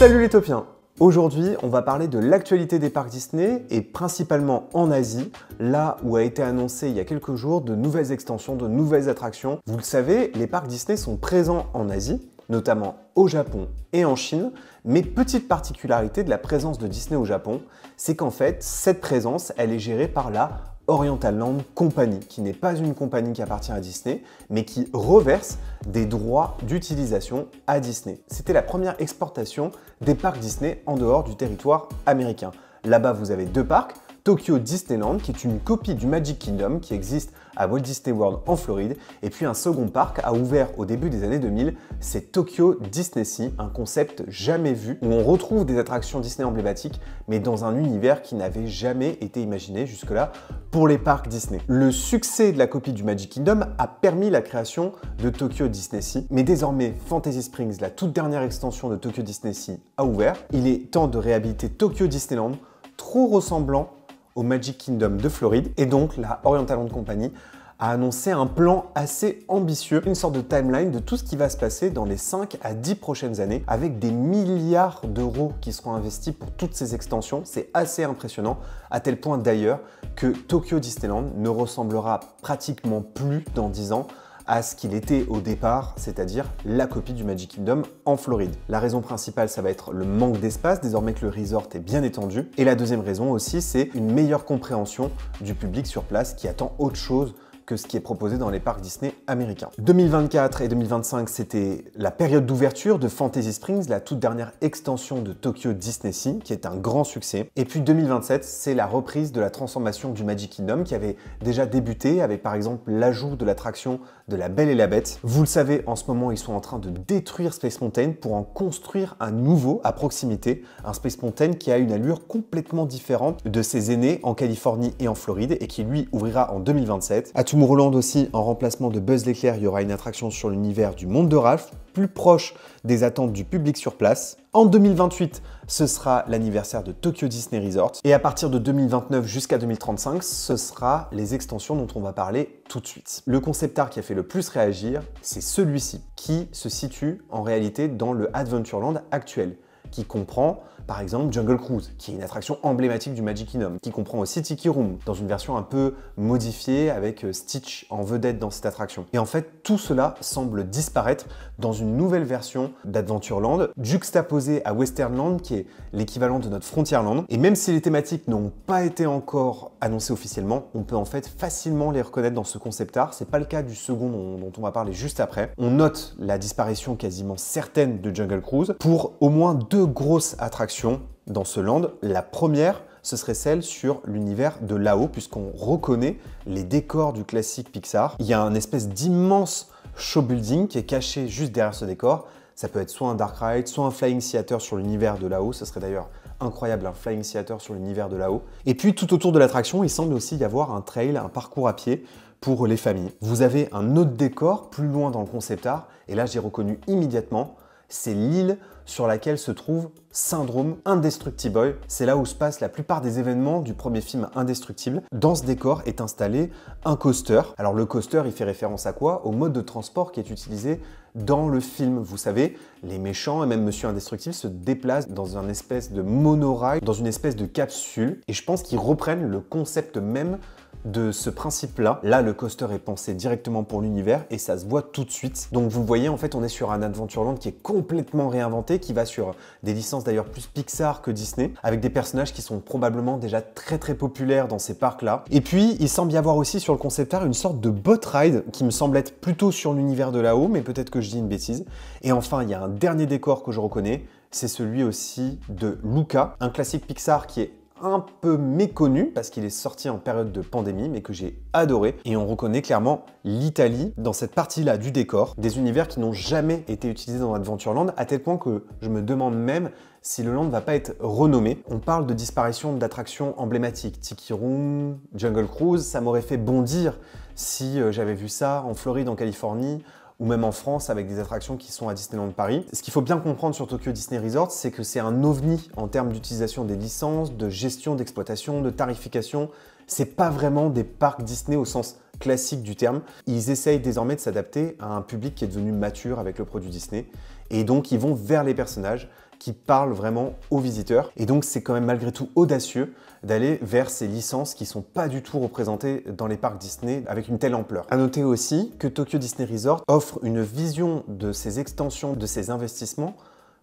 Salut les topiens! Aujourd'hui, on va parler de l'actualité des parcs Disney et principalement en Asie, là où a été annoncé il y a quelques jours de nouvelles extensions, de nouvelles attractions. Vous le savez, les parcs Disney sont présents en Asie, notamment au Japon et en Chine, mais petite particularité de la présence de Disney au Japon, c'est qu'en fait, cette présence, elle est gérée par la Oriental Land Company, qui n'est pas une compagnie qui appartient à Disney, mais qui reverse des droits d'utilisation à Disney. C'était la première exportation des parcs Disney en dehors du territoire américain. Là-bas, vous avez deux parcs, Tokyo Disneyland, qui est une copie du Magic Kingdom qui existe à Walt Disney World en Floride, et puis un second parc a ouvert au début des années 2000, c'est Tokyo DisneySea, un concept jamais vu, où on retrouve des attractions Disney emblématiques, mais dans un univers qui n'avait jamais été imaginé jusque-là pour les parcs Disney. Le succès de la copie du Magic Kingdom a permis la création de Tokyo DisneySea, mais désormais Fantasy Springs, la toute dernière extension de Tokyo DisneySea, a ouvert. Il est temps de réhabiliter Tokyo Disneyland, trop ressemblant au Magic Kingdom de Floride, et donc la Oriental Land Company a annoncé un plan assez ambitieux, une sorte de timeline de tout ce qui va se passer dans les 5 à 10 prochaines années, avec des milliards d'euros qui seront investis pour toutes ces extensions. C'est assez impressionnant, à tel point d'ailleurs que Tokyo Disneyland ne ressemblera pratiquement plus dans 10 ans à ce qu'il était au départ, c'est-à-dire la copie du Magic Kingdom en Floride. La raison principale, ça va être le manque d'espace, désormais que le resort est bien étendu. Et la deuxième raison aussi, c'est une meilleure compréhension du public sur place qui attend autre chose que ce qui est proposé dans les parcs Disney américains. 2024 et 2025, c'était la période d'ouverture de Fantasy Springs, la toute dernière extension de Tokyo DisneySea, qui est un grand succès. Et puis 2027, c'est la reprise de la transformation du Magic Kingdom qui avait déjà débuté avec par exemple l'ajout de l'attraction de La Belle et la Bête. Vous le savez, en ce moment, ils sont en train de détruire Space Mountain pour en construire un nouveau à proximité, un Space Mountain qui a une allure complètement différente de ses aînés en Californie et en Floride et qui lui ouvrira en 2027. À Tomorrowland aussi, en remplacement de Buzz l'éclair, il y aura une attraction sur l'univers du monde de Ralph, plus proche des attentes du public sur place. En 2028, ce sera l'anniversaire de Tokyo Disney Resort. Et à partir de 2029 jusqu'à 2035, ce sera les extensions dont on va parler tout de suite. Le concept art qui a fait le plus réagir, c'est celui-ci, qui se situe en réalité dans le Adventureland actuel, qui comprend par exemple Jungle Cruise, qui est une attraction emblématique du Magic Kingdom, qui comprend aussi Tiki Room, dans une version un peu modifiée avec Stitch en vedette dans cette attraction. Et en fait, tout cela semble disparaître dans une nouvelle version d'Adventureland, juxtaposée à Westernland, qui est l'équivalent de notre Frontierland. Et même si les thématiques n'ont pas été encore annoncées officiellement, on peut en fait facilement les reconnaître dans ce concept art. C'est pas le cas du second dont on va parler juste après. On note la disparition quasiment certaine de Jungle Cruise pour au moins deux grosses attractions dans ce land. La première, ce serait celle sur l'univers de là-haut, puisqu'on reconnaît les décors du classique Pixar. Il y a un espèce d'immense show building qui est caché juste derrière ce décor. Ça peut être soit un dark ride, soit un flying theater sur l'univers de là-haut. Ce serait d'ailleurs incroyable, un flying theater sur l'univers de là-haut. Et puis tout autour de l'attraction, il semble aussi y avoir un trail, un parcours à pied pour les familles. Vous avez un autre décor plus loin dans le concept art, et là j'ai reconnu immédiatement, c'est l'île sur laquelle se trouve Syndrome Indestructible. C'est là où se passent la plupart des événements du premier film Indestructible. Dans ce décor est installé un coaster. Alors le coaster, il fait référence à quoi? Au mode de transport qui est utilisé dans le film. Vous savez, les méchants et même Monsieur Indestructible se déplacent dans une espèce de monorail, dans une espèce de capsule. Et je pense qu'ils reprennent le concept même de ce principe-là. Là, le coaster est pensé directement pour l'univers et ça se voit tout de suite. Donc vous le voyez, en fait, on est sur un Adventureland qui est complètement réinventé, qui va sur des licences d'ailleurs plus Pixar que Disney, avec des personnages qui sont probablement déjà très populaires dans ces parcs-là. Et puis, il semble y avoir aussi sur le concept art une sorte de boat ride qui me semble être plutôt sur l'univers de là-haut, mais peut-être que je dis une bêtise. Et enfin, il y a un dernier décor que je reconnais, c'est celui aussi de Luca, un classique Pixar qui est un peu méconnu parce qu'il est sorti en période de pandémie, mais que j'ai adoré. Et on reconnaît clairement l'Italie dans cette partie-là du décor, des univers qui n'ont jamais été utilisés dans Adventureland, à tel point que je me demande même si le land ne va pas être renommé. On parle de disparition d'attractions emblématiques, Tiki Room, Jungle Cruise, ça m'aurait fait bondir si j'avais vu ça en Floride, en Californie, ou même en France avec des attractions qui sont à Disneyland Paris. Ce qu'il faut bien comprendre sur Tokyo Disney Resort, c'est que c'est un ovni en termes d'utilisation des licences, de gestion, d'exploitation, de tarification. c'est pas vraiment des parcs Disney au sens classique du terme. Ils essayent désormais de s'adapter à un public qui est devenu mature avec le produit Disney. Et donc, ils vont vers les personnages qui parlent vraiment aux visiteurs. Et donc, c'est quand même malgré tout audacieux d'aller vers ces licences qui sont pas du tout représentées dans les parcs Disney avec une telle ampleur. À noter aussi que Tokyo Disney Resort offre une vision de ses extensions, de ses investissements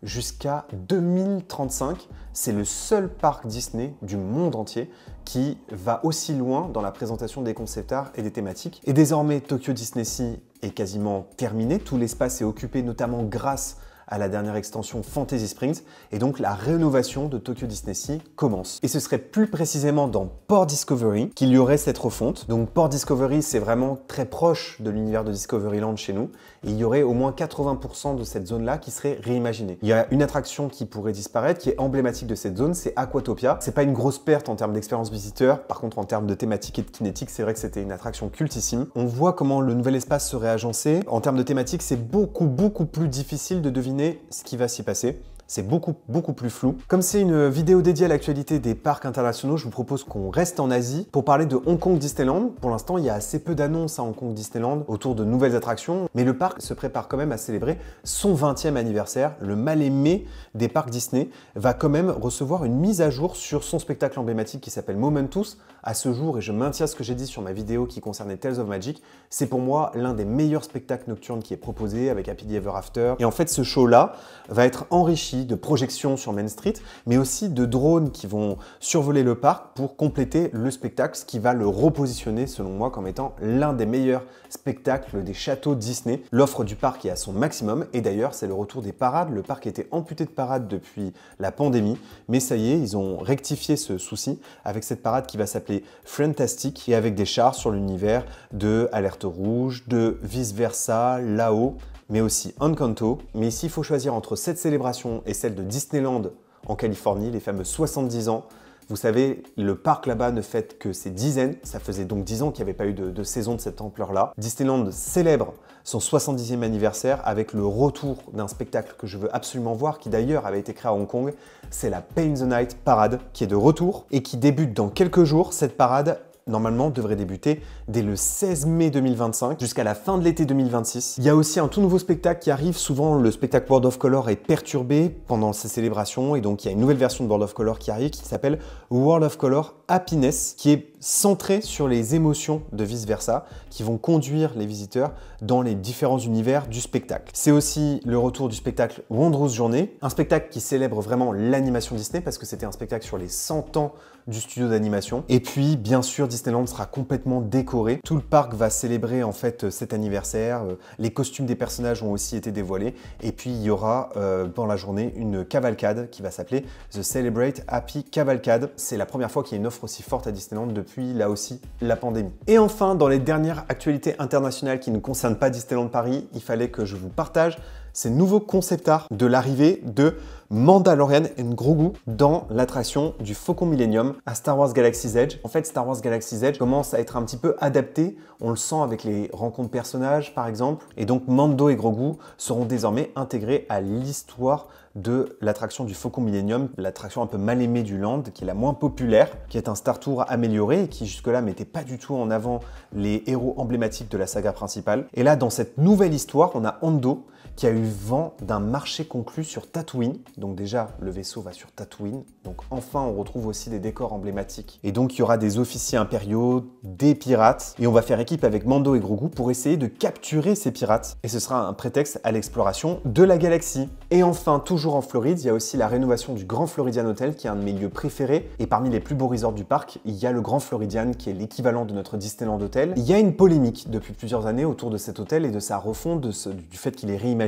jusqu'à 2035. C'est le seul parc Disney du monde entier qui va aussi loin dans la présentation des concept art et des thématiques. Et désormais, Tokyo Disney Sea est quasiment terminé. Tout l'espace est occupé notamment grâce à la dernière extension Fantasy Springs, et donc la rénovation de Tokyo Disney Sea commence. Et ce serait plus précisément dans Port Discovery qu'il y aurait cette refonte. Donc Port Discovery, c'est vraiment très proche de l'univers de Discoveryland chez nous, et il y aurait au moins 80% de cette zone-là qui serait réimaginée. Il y a une attraction qui pourrait disparaître, qui est emblématique de cette zone, c'est Aquatopia. C'est pas une grosse perte en termes d'expérience visiteur, par contre en termes de thématique et de kinétique, c'est vrai que c'était une attraction cultissime. On voit comment le nouvel espace serait agencé. En termes de thématique, c'est beaucoup plus difficile de deviner ce qui va s'y passer. C'est beaucoup plus flou. Comme c'est une vidéo dédiée à l'actualité des parcs internationaux, je vous propose qu'on reste en Asie pour parler de Hong Kong Disneyland. Pour l'instant, il y a assez peu d'annonces à Hong Kong Disneyland autour de nouvelles attractions, mais le parc se prépare quand même à célébrer son 20e anniversaire. Le mal-aimé des parcs Disney va quand même recevoir une mise à jour sur son spectacle emblématique qui s'appelle Momentus. À ce jour, et je maintiens ce que j'ai dit sur ma vidéo qui concernait Tales of Magic, c'est pour moi l'un des meilleurs spectacles nocturnes qui est proposé avec Happily Ever After. Et en fait, ce show-là va être enrichi de projections sur Main Street, mais aussi de drones qui vont survoler le parc pour compléter le spectacle, ce qui va le repositionner, selon moi, comme étant l'un des meilleurs spectacles des châteaux Disney. L'offre du parc est à son maximum, et d'ailleurs, c'est le retour des parades. Le parc était amputé de parades depuis la pandémie, mais ça y est, ils ont rectifié ce souci avec cette parade qui va s'appeler Fantastic, et avec des chars sur l'univers de Alerte Rouge, de Vice Versa, là-haut, mais aussi Encanto. Mais ici, il faut choisir entre cette célébration et celle de Disneyland en Californie, les fameux 70 ans. Vous savez, le parc là-bas ne fête que ses dizaines. Ça faisait donc 10 ans qu'il n'y avait pas eu de saison de cette ampleur-là. Disneyland célèbre son 70e anniversaire avec le retour d'un spectacle que je veux absolument voir, qui d'ailleurs avait été créé à Hong Kong. C'est la Paint the Night Parade qui est de retour et qui débute dans quelques jours. Cette parade, normalement, devrait débuter dès le 16 mai 2025 jusqu'à la fin de l'été 2026. Il y a aussi un tout nouveau spectacle qui arrive. Souvent, le spectacle World of Color est perturbé pendant ces célébrations et donc il y a une nouvelle version de World of Color qui arrive qui s'appelle World of Color Happiness, qui est centré sur les émotions de Vice Versa qui vont conduire les visiteurs dans les différents univers du spectacle. C'est aussi le retour du spectacle Wondrous Journey, un spectacle qui célèbre vraiment l'animation Disney parce que c'était un spectacle sur les 100 ans du studio d'animation. Et puis, bien sûr, Disneyland sera complètement décoré. Tout le parc va célébrer en fait cet anniversaire. Les costumes des personnages ont aussi été dévoilés. Et puis, il y aura dans la journée une cavalcade qui va s'appeler The Celebrate Happy Cavalcade. C'est la première fois qu'il y a une offre aussi forte à Disneyland depuis, là aussi, la pandémie. Et enfin, dans les dernières actualités internationales qui ne concernent pas Disneyland Paris, il fallait que je vous partage ces nouveaux concept art de l'arrivée de Mandalorian and Grogu dans l'attraction du Faucon Millenium à Star Wars Galaxy's Edge. En fait, Star Wars Galaxy's Edge commence à être un petit peu adapté. On le sent avec les rencontres personnages, par exemple. Et donc, Mando et Grogu seront désormais intégrés à l'histoire de l'attraction du Faucon Millenium, l'attraction un peu mal aimée du land, qui est la moins populaire, qui est un Star Tour amélioré et qui jusque-là mettait pas du tout en avant les héros emblématiques de la saga principale. Et là, dans cette nouvelle histoire, on a Hondo qui a eu vent d'un marché conclu sur Tatooine. Donc déjà, le vaisseau va sur Tatooine. Donc enfin, on retrouve aussi des décors emblématiques. Et donc, il y aura des officiers impériaux, des pirates. Et on va faire équipe avec Mando et Grogu pour essayer de capturer ces pirates. Et ce sera un prétexte à l'exploration de la galaxie. Et enfin, toujours en Floride, il y a aussi la rénovation du Grand Floridian Hotel, qui est un de mes lieux préférés. Et parmi les plus beaux resorts du parc, il y a le Grand Floridian, qui est l'équivalent de notre Disneyland Hotel. Il y a une polémique depuis plusieurs années autour de cet hôtel et de sa refonte, du fait qu'il est réimaginé.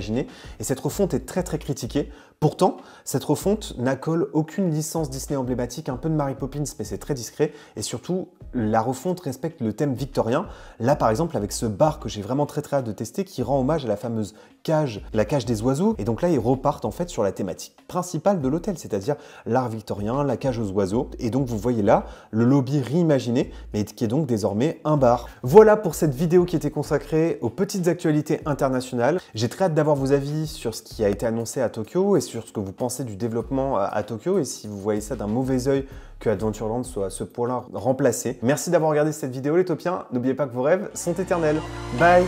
Et cette refonte est très critiquée. Pourtant, cette refonte n'accole aucune licence Disney emblématique, un peu de Mary Poppins, mais c'est très discret. Et surtout, la refonte respecte le thème victorien. Là, par exemple, avec ce bar que j'ai vraiment très hâte de tester, qui rend hommage à la fameuse cage, la cage des oiseaux. Et donc là, ils repartent en fait sur la thématique principale de l'hôtel, c'est-à-dire l'art victorien, la cage aux oiseaux. Et donc vous voyez là le lobby réimaginé, mais qui est donc désormais un bar. Voilà pour cette vidéo qui était consacrée aux petites actualités internationales. J'ai très hâte d'avoir vos avis sur ce qui a été annoncé à Tokyo et sur ce que vous pensez du développement à Tokyo et si vous voyez ça d'un mauvais œil que Adventureland soit à ce point-là remplacé. Merci d'avoir regardé cette vidéo les Topiens. N'oubliez pas que vos rêves sont éternels. Bye!